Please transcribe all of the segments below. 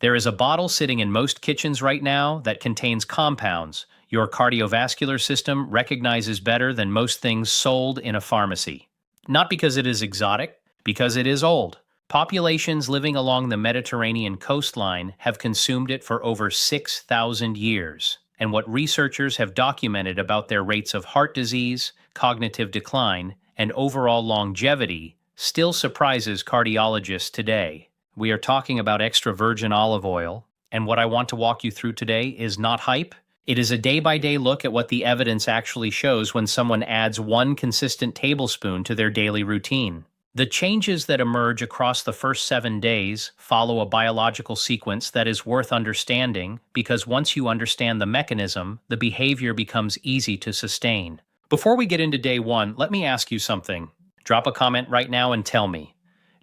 There is a bottle sitting in most kitchens right now that contains compounds your cardiovascular system recognizes better than most things sold in a pharmacy. Not because it is exotic, because it is old. Populations living along the Mediterranean coastline have consumed it for over 6,000 years, and what researchers have documented about their rates of heart disease, cognitive decline, and overall longevity still surprises cardiologists today. We are talking about extra virgin olive oil, and what I want to walk you through today is not hype. It is a day-by-day look at what the evidence actually shows when someone adds one consistent tablespoon to their daily routine. The changes that emerge across the first 7 days follow a biological sequence that is worth understanding because once you understand the mechanism, the behavior becomes easy to sustain. Before we get into day 1, let me ask you something. Drop a comment right now and tell me.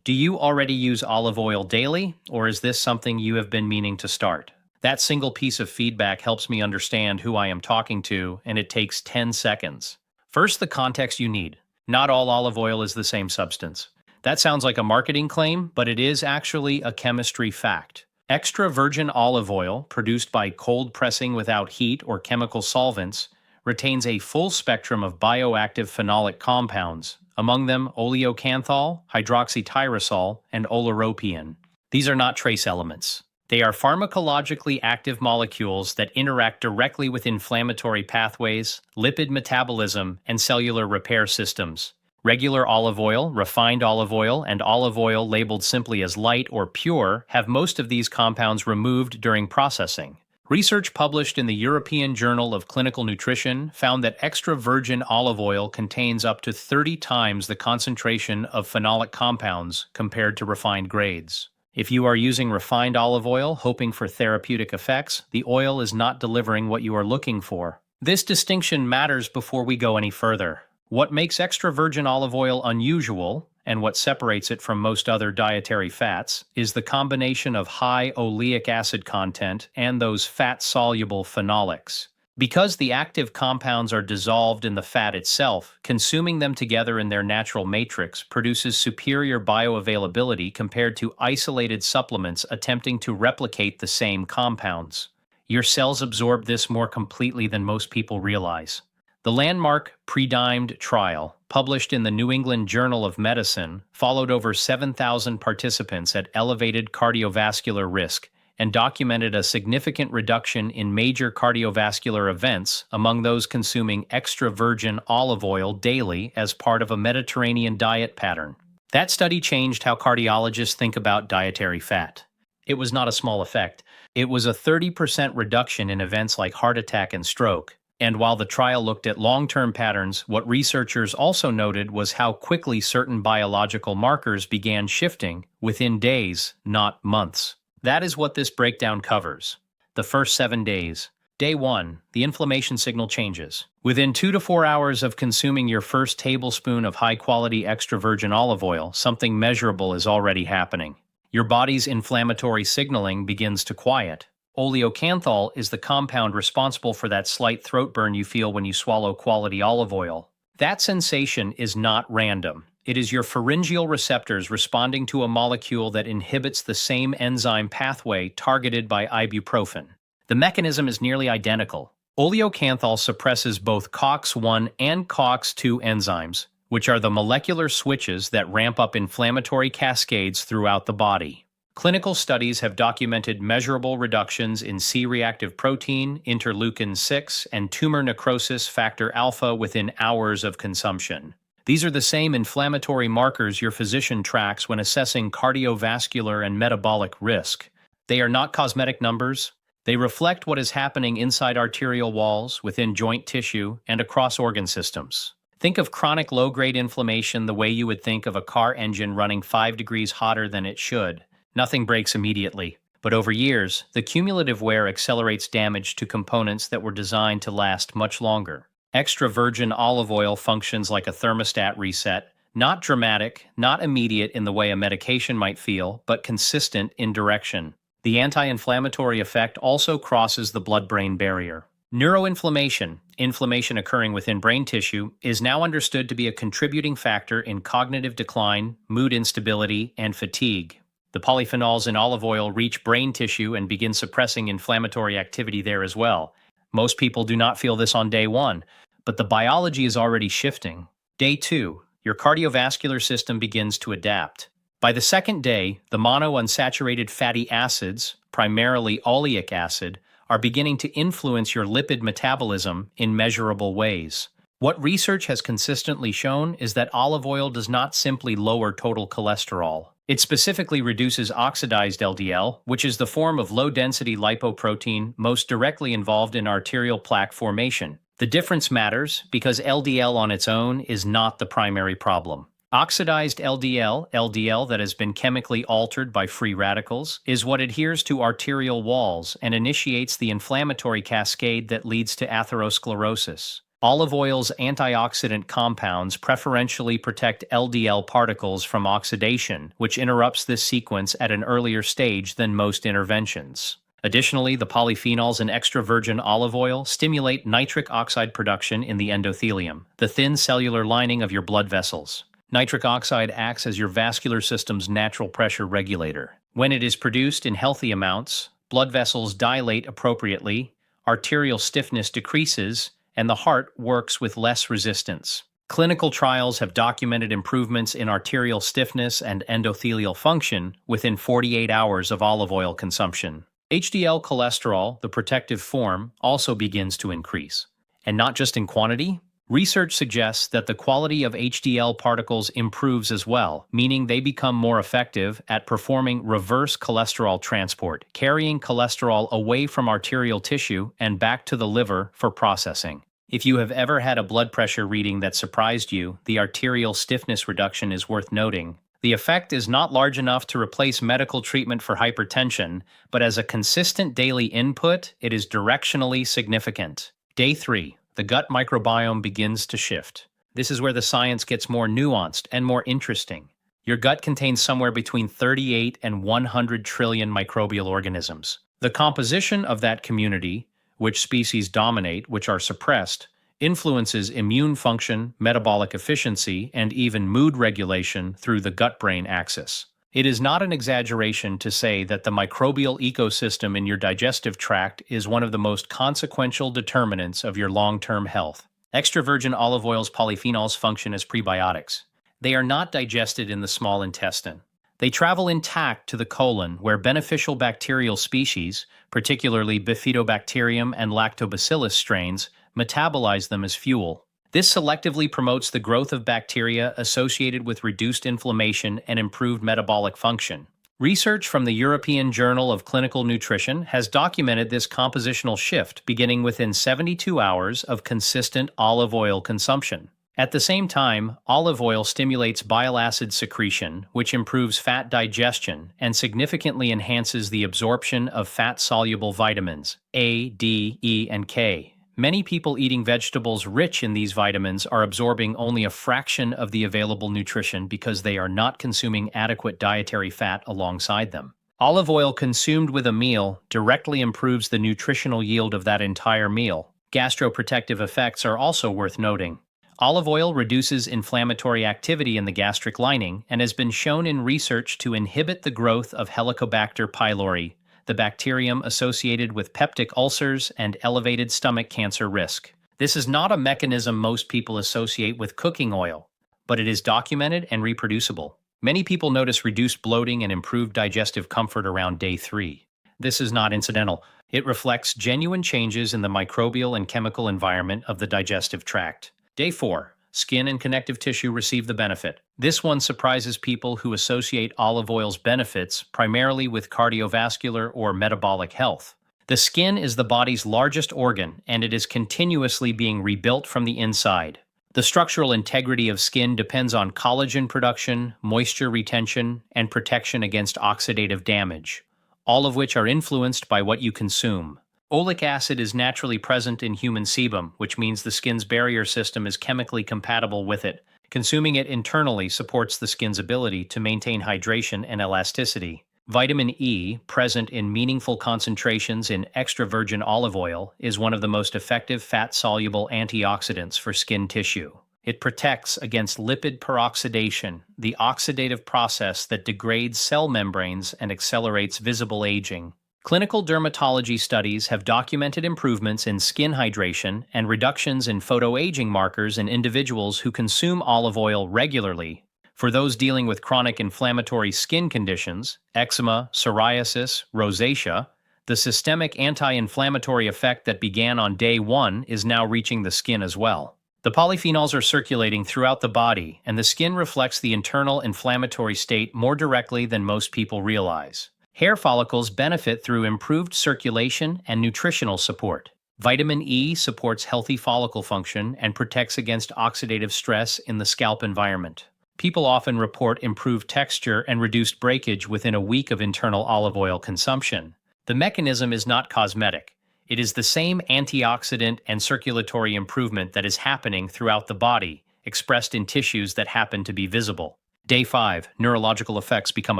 Do you already use olive oil daily, or is this something you have been meaning to start? That single piece of feedback helps me understand who I am talking to, and it takes 10 seconds. First, the context you need. Not all olive oil is the same substance. That sounds like a marketing claim, but it is actually a chemistry fact. Extra virgin olive oil, produced by cold pressing without heat or chemical solvents, retains a full spectrum of bioactive phenolic compounds, among them oleocanthal, hydroxytyrosol, and oleuropein. These are not trace elements. They are pharmacologically active molecules that interact directly with inflammatory pathways, lipid metabolism, and cellular repair systems. Regular olive oil, refined olive oil, and olive oil labeled simply as light or pure have most of these compounds removed during processing. Research published in the European Journal of Clinical Nutrition found that extra virgin olive oil contains up to 30 times the concentration of phenolic compounds compared to refined grades. If you are using refined olive oil hoping for therapeutic effects, the oil is not delivering what you are looking for. This distinction matters before we go any further. What makes extra virgin olive oil unusual, and what separates it from most other dietary fats, is the combination of high oleic acid content and those fat-soluble phenolics. Because the active compounds are dissolved in the fat itself, consuming them together in their natural matrix produces superior bioavailability compared to isolated supplements attempting to replicate the same compounds. Your cells absorb this more completely than most people realize. The landmark PREDIMED trial, published in the New England Journal of Medicine, followed over 7,000 participants at elevated cardiovascular risk and documented a significant reduction in major cardiovascular events among those consuming extra virgin olive oil daily as part of a Mediterranean diet pattern. That study changed how cardiologists think about dietary fat. It was not a small effect. It was a 30% reduction in events like heart attack and stroke. And while the trial looked at long-term patterns, what researchers also noted was how quickly certain biological markers began shifting within days, not months. That is what this breakdown covers. The first 7 days. Day 1, the inflammation signal changes. Within 2 to 4 hours of consuming your first tablespoon of high-quality extra virgin olive oil, something measurable is already happening. Your body's inflammatory signaling begins to quiet. Oleocanthal is the compound responsible for that slight throat burn you feel when you swallow quality olive oil. That sensation is not random. It is your pharyngeal receptors responding to a molecule that inhibits the same enzyme pathway targeted by ibuprofen. The mechanism is nearly identical. Oleocanthal suppresses both COX-1 and COX-2 enzymes, which are the molecular switches that ramp up inflammatory cascades throughout the body. Clinical studies have documented measurable reductions in C-reactive protein, interleukin-6, and tumor necrosis factor alpha within hours of consumption. These are the same inflammatory markers your physician tracks when assessing cardiovascular and metabolic risk. They are not cosmetic numbers. They reflect what is happening inside arterial walls, within joint tissue, and across organ systems. Think of chronic low-grade inflammation the way you would think of a car engine running 5 degrees hotter than it should. Nothing breaks immediately, but over years, the cumulative wear accelerates damage to components that were designed to last much longer. Extra virgin olive oil functions like a thermostat reset, not dramatic, not immediate in the way a medication might feel, but consistent in direction. The anti-inflammatory effect also crosses the blood-brain barrier. Neuroinflammation, inflammation occurring within brain tissue, is now understood to be a contributing factor in cognitive decline, mood instability, and fatigue. The polyphenols in olive oil reach brain tissue and begin suppressing inflammatory activity there as well. Most people do not feel this on day one, but the biology is already shifting. Day 2, your cardiovascular system begins to adapt. By the second day, the monounsaturated fatty acids, primarily oleic acid, are beginning to influence your lipid metabolism in measurable ways. What research has consistently shown is that olive oil does not simply lower total cholesterol. It specifically reduces oxidized LDL, which is the form of low-density lipoprotein most directly involved in arterial plaque formation. The difference matters because LDL on its own is not the primary problem. Oxidized LDL that has been chemically altered by free radicals, is what adheres to arterial walls and initiates the inflammatory cascade that leads to atherosclerosis. Olive oil's antioxidant compounds preferentially protect LDL particles from oxidation, which interrupts this sequence at an earlier stage than most interventions. Additionally, the polyphenols in extra virgin olive oil stimulate nitric oxide production in the endothelium, the thin cellular lining of your blood vessels. Nitric oxide acts as your vascular system's natural pressure regulator. When it is produced in healthy amounts, blood vessels dilate appropriately, arterial stiffness decreases, and the heart works with less resistance. Clinical trials have documented improvements in arterial stiffness and endothelial function within 48 hours of olive oil consumption. HDL cholesterol, the protective form, also begins to increase. And not just in quantity. Research suggests that the quality of HDL particles improves as well, meaning they become more effective at performing reverse cholesterol transport, carrying cholesterol away from arterial tissue and back to the liver for processing. If you have ever had a blood pressure reading that surprised you, the arterial stiffness reduction is worth noting. The effect is not large enough to replace medical treatment for hypertension, but as a consistent daily input, it is directionally significant. Day 3. The gut microbiome begins to shift. This is where the science gets more nuanced and more interesting. Your gut contains somewhere between 38 and 100 trillion microbial organisms. The composition of that community, which species dominate, which are suppressed, influences immune function, metabolic efficiency, and even mood regulation through the gut-brain axis. It is not an exaggeration to say that the microbial ecosystem in your digestive tract is one of the most consequential determinants of your long-term health. Extra virgin olive oil's polyphenols function as prebiotics. They are not digested in the small intestine. They travel intact to the colon, where beneficial bacterial species, particularly Bifidobacterium and Lactobacillus strains, metabolize them as fuel. This selectively promotes the growth of bacteria associated with reduced inflammation and improved metabolic function. Research from the European Journal of Clinical Nutrition has documented this compositional shift beginning within 72 hours of consistent olive oil consumption. At the same time, olive oil stimulates bile acid secretion, which improves fat digestion and significantly enhances the absorption of fat-soluble vitamins A, D, E, and K. Many people eating vegetables rich in these vitamins are absorbing only a fraction of the available nutrition because they are not consuming adequate dietary fat alongside them. Olive oil consumed with a meal directly improves the nutritional yield of that entire meal. Gastroprotective effects are also worth noting. Olive oil reduces inflammatory activity in the gastric lining and has been shown in research to inhibit the growth of Helicobacter pylori, the bacterium associated with peptic ulcers and elevated stomach cancer risk. This is not a mechanism most people associate with cooking oil, but it is documented and reproducible. Many people notice reduced bloating and improved digestive comfort around day 3. This is not incidental. It reflects genuine changes in the microbial and chemical environment of the digestive tract. Day 4. Skin and connective tissue receive the benefit. This one surprises people who associate olive oil's benefits primarily with cardiovascular or metabolic health. The skin is the body's largest organ, and it is continuously being rebuilt from the inside. The structural integrity of skin depends on collagen production, moisture retention, and protection against oxidative damage, all of which are influenced by what you consume. Oleic acid is naturally present in human sebum, which means the skin's barrier system is chemically compatible with it. Consuming it internally supports the skin's ability to maintain hydration and elasticity. Vitamin E, present in meaningful concentrations in extra virgin olive oil, is one of the most effective fat-soluble antioxidants for skin tissue. It protects against lipid peroxidation, the oxidative process that degrades cell membranes and accelerates visible aging. Clinical dermatology studies have documented improvements in skin hydration and reductions in photoaging markers in individuals who consume olive oil regularly. For those dealing with chronic inflammatory skin conditions, eczema, psoriasis, rosacea, the systemic anti-inflammatory effect that began on day 1 is now reaching the skin as well. The polyphenols are circulating throughout the body, and the skin reflects the internal inflammatory state more directly than most people realize. Hair follicles benefit through improved circulation and nutritional support. Vitamin E supports healthy follicle function and protects against oxidative stress in the scalp environment. People often report improved texture and reduced breakage within a week of internal olive oil consumption. The mechanism is not cosmetic. It is the same antioxidant and circulatory improvement that is happening throughout the body, expressed in tissues that happen to be visible. Day 5, neurological effects become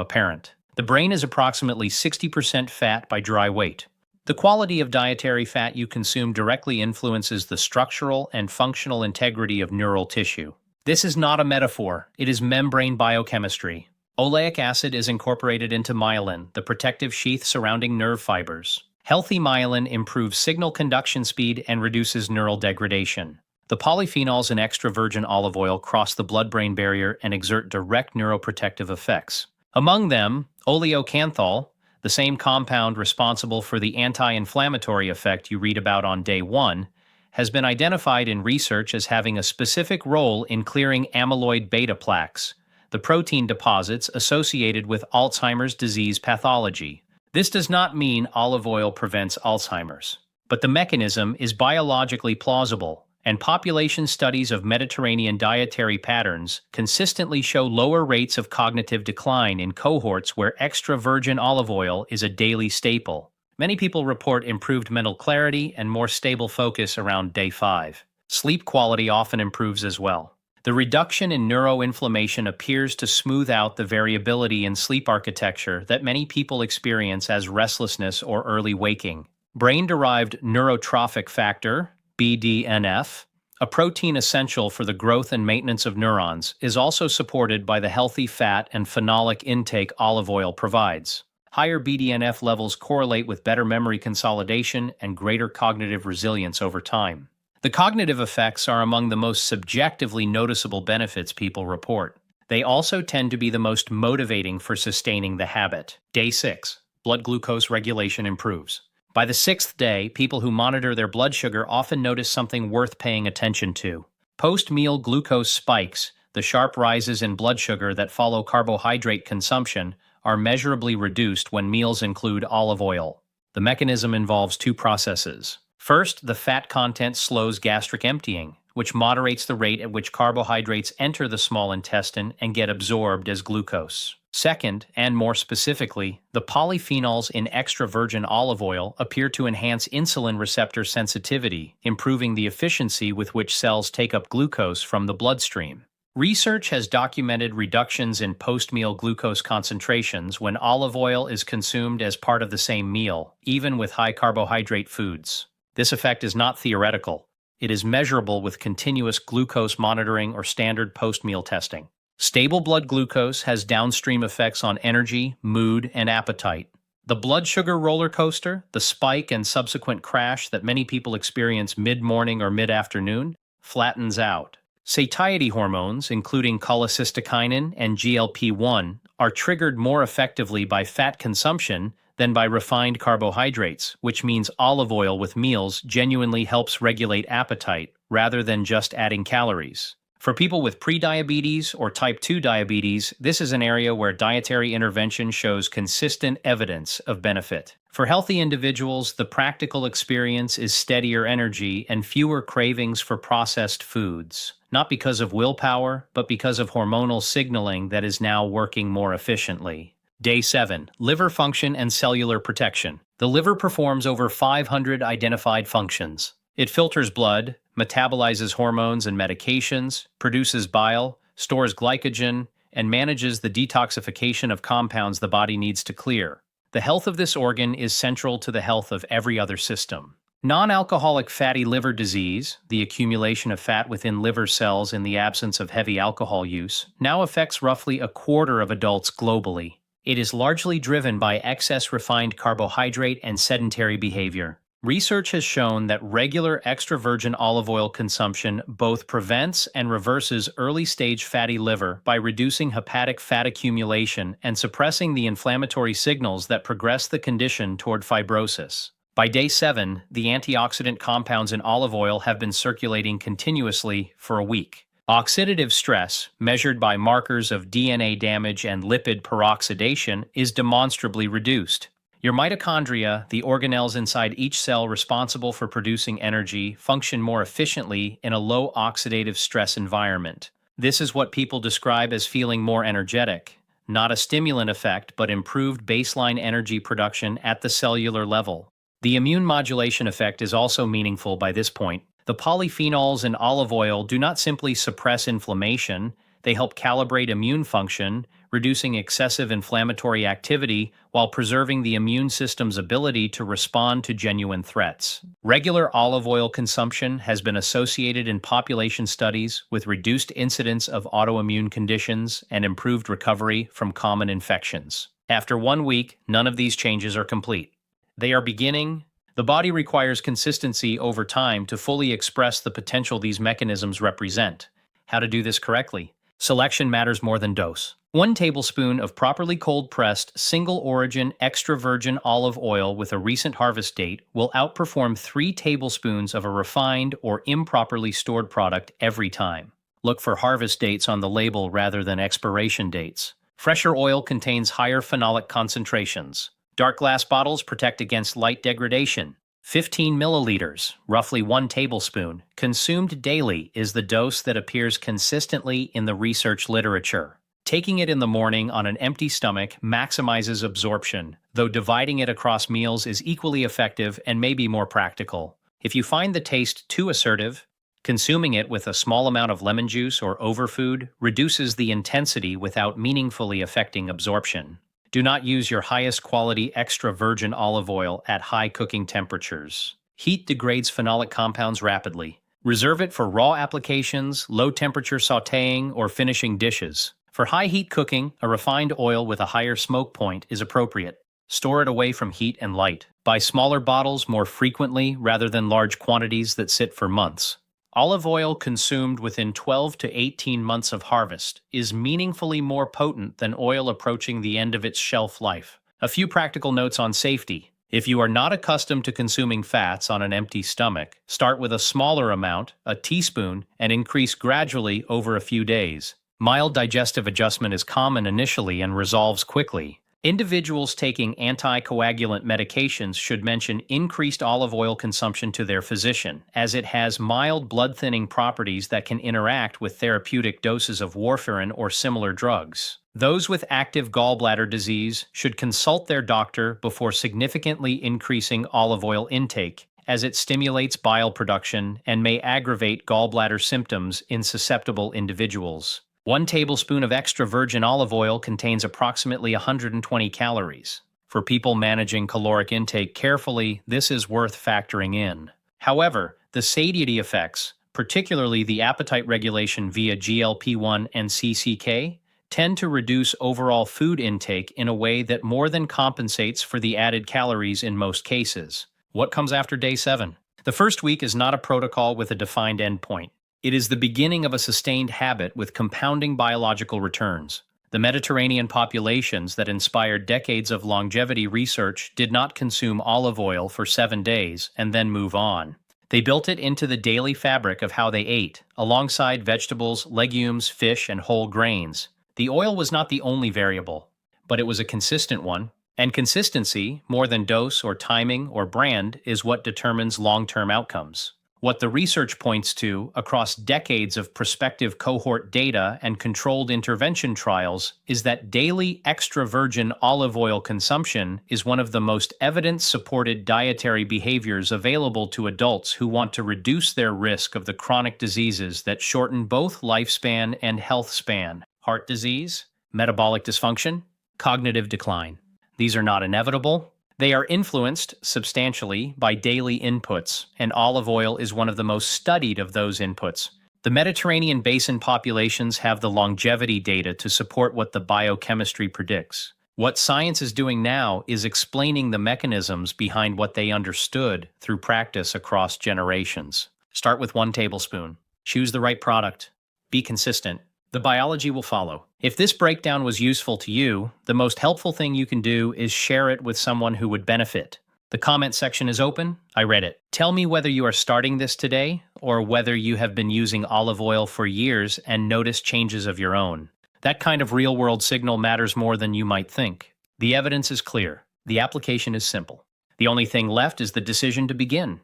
apparent. The brain is approximately 60% fat by dry weight. The quality of dietary fat you consume directly influences the structural and functional integrity of neural tissue. This is not a metaphor, it is membrane biochemistry. Oleic acid is incorporated into myelin, the protective sheath surrounding nerve fibers. Healthy myelin improves signal conduction speed and reduces neural degradation. The polyphenols in extra virgin olive oil cross the blood-brain barrier and exert direct neuroprotective effects. Among them, oleocanthal, the same compound responsible for the anti-inflammatory effect you read about on day 1, has been identified in research as having a specific role in clearing amyloid beta plaques, the protein deposits associated with Alzheimer's disease pathology. This does not mean olive oil prevents Alzheimer's, but the mechanism is biologically plausible, and population studies of Mediterranean dietary patterns consistently show lower rates of cognitive decline in cohorts where extra virgin olive oil is a daily staple. Many people report improved mental clarity and more stable focus around day 5. Sleep quality often improves as well. The reduction in neuroinflammation appears to smooth out the variability in sleep architecture that many people experience as restlessness or early waking. Brain-derived neurotrophic factor, BDNF, a protein essential for the growth and maintenance of neurons, is also supported by the healthy fat and phenolic intake olive oil provides. Higher BDNF levels correlate with better memory consolidation and greater cognitive resilience over time. The cognitive effects are among the most subjectively noticeable benefits people report. They also tend to be the most motivating for sustaining the habit. Day 6. Blood glucose regulation improves. By the 6th day, people who monitor their blood sugar often notice something worth paying attention to. Post-meal glucose spikes, the sharp rises in blood sugar that follow carbohydrate consumption, are measurably reduced when meals include olive oil. The mechanism involves 2 processes. First, the fat content slows gastric emptying, which moderates the rate at which carbohydrates enter the small intestine and get absorbed as glucose. Second, and more specifically, the polyphenols in extra virgin olive oil appear to enhance insulin receptor sensitivity, improving the efficiency with which cells take up glucose from the bloodstream. Research has documented reductions in post-meal glucose concentrations when olive oil is consumed as part of the same meal, even with high-carbohydrate foods. This effect is not theoretical. It is measurable with continuous glucose monitoring or standard post-meal testing. Stable blood glucose has downstream effects on energy, mood, and appetite. The blood sugar roller coaster, the spike and subsequent crash that many people experience mid-morning or mid-afternoon, flattens out. Satiety hormones, including cholecystokinin and GLP-1, are triggered more effectively by fat consumption than by refined carbohydrates, which means olive oil with meals genuinely helps regulate appetite rather than just adding calories. For people with prediabetes or type 2 diabetes, this is an area where dietary intervention shows consistent evidence of benefit. For healthy individuals, the practical experience is steadier energy and fewer cravings for processed foods, not because of willpower, but because of hormonal signaling that is now working more efficiently. Day 7. Liver function and cellular protection. The liver performs over 500 identified functions. It filters blood, metabolizes hormones and medications, produces bile, stores glycogen, and manages the detoxification of compounds the body needs to clear. The health of this organ is central to the health of every other system. Non-alcoholic fatty liver disease, the accumulation of fat within liver cells in the absence of heavy alcohol use, now affects roughly a quarter of adults globally. It is largely driven by excess refined carbohydrate and sedentary behavior. Research has shown that regular extra virgin olive oil consumption both prevents and reverses early-stage fatty liver by reducing hepatic fat accumulation and suppressing the inflammatory signals that progress the condition toward fibrosis. By day 7, the antioxidant compounds in olive oil have been circulating continuously for a week. Oxidative stress, measured by markers of DNA damage and lipid peroxidation, is demonstrably reduced. Your mitochondria, the organelles inside each cell responsible for producing energy, function more efficiently in a low oxidative stress environment. This is what people describe as feeling more energetic. Not a stimulant effect, but improved baseline energy production at the cellular level. The immune modulation effect is also meaningful by this point. The polyphenols in olive oil do not simply suppress inflammation, they help calibrate immune function, reducing excessive inflammatory activity while preserving the immune system's ability to respond to genuine threats. Regular olive oil consumption has been associated in population studies with reduced incidence of autoimmune conditions and improved recovery from common infections. After 1 week, none of these changes are complete. They are beginning. The body requires consistency over time to fully express the potential these mechanisms represent. How to do this correctly? Selection matters more than dose. 1 tablespoon of properly cold-pressed, single-origin, extra virgin olive oil with a recent harvest date will outperform 3 tablespoons of a refined or improperly stored product every time. Look for harvest dates on the label rather than expiration dates. Fresher oil contains higher phenolic concentrations. Dark glass bottles protect against light degradation. 15 milliliters, roughly 1 tablespoon, consumed daily is the dose that appears consistently in the research literature. Taking it in the morning on an empty stomach maximizes absorption, though dividing it across meals is equally effective and may be more practical. If you find the taste too assertive, consuming it with a small amount of lemon juice or overfood reduces the intensity without meaningfully affecting absorption. Do not use your highest quality extra virgin olive oil at high cooking temperatures. Heat degrades phenolic compounds rapidly. Reserve it for raw applications, low temperature sautéing, or finishing dishes. For high heat cooking, a refined oil with a higher smoke point is appropriate. Store it away from heat and light. Buy smaller bottles more frequently rather than large quantities that sit for months. Olive oil consumed within 12 to 18 months of harvest is meaningfully more potent than oil approaching the end of its shelf life. A few practical notes on safety. If you are not accustomed to consuming fats on an empty stomach, start with a smaller amount, a teaspoon, and increase gradually over a few days. Mild digestive adjustment is common initially and resolves quickly. Individuals taking anticoagulant medications should mention increased olive oil consumption to their physician, as it has mild blood-thinning properties that can interact with therapeutic doses of warfarin or similar drugs. Those with active gallbladder disease should consult their doctor before significantly increasing olive oil intake, as it stimulates bile production and may aggravate gallbladder symptoms in susceptible individuals. 1 tablespoon of extra virgin olive oil contains approximately 120 calories. For people managing caloric intake carefully, this is worth factoring in. However, the satiety effects, particularly the appetite regulation via GLP-1 and CCK, tend to reduce overall food intake in a way that more than compensates for the added calories in most cases. What comes after day 7? The first week is not a protocol with a defined endpoint. It is the beginning of a sustained habit with compounding biological returns. The Mediterranean populations that inspired decades of longevity research did not consume olive oil for 7 days and then move on. They built it into the daily fabric of how they ate, alongside vegetables, legumes, fish, and whole grains. The oil was not the only variable, but it was a consistent one. And consistency, more than dose or timing or brand, is what determines long-term outcomes. What the research points to across decades of prospective cohort data and controlled intervention trials is that daily extra virgin olive oil consumption is one of the most evidence-supported dietary behaviors available to adults who want to reduce their risk of the chronic diseases that shorten both lifespan and health span: heart disease, metabolic dysfunction, cognitive decline. These are not inevitable. They are influenced substantially by daily inputs, and olive oil is one of the most studied of those inputs. The Mediterranean basin populations have the longevity data to support what the biochemistry predicts. What science is doing now is explaining the mechanisms behind what they understood through practice across generations. Start with 1 tablespoon. Choose the right product. Be consistent. The biology will follow. If this breakdown was useful to you, the most helpful thing you can do is share it with someone who would benefit. The comment section is open. I read it. Tell me whether you are starting this today or whether you have been using olive oil for years and noticed changes of your own. That kind of real-world signal matters more than you might think. The evidence is clear. The application is simple. The only thing left is the decision to begin.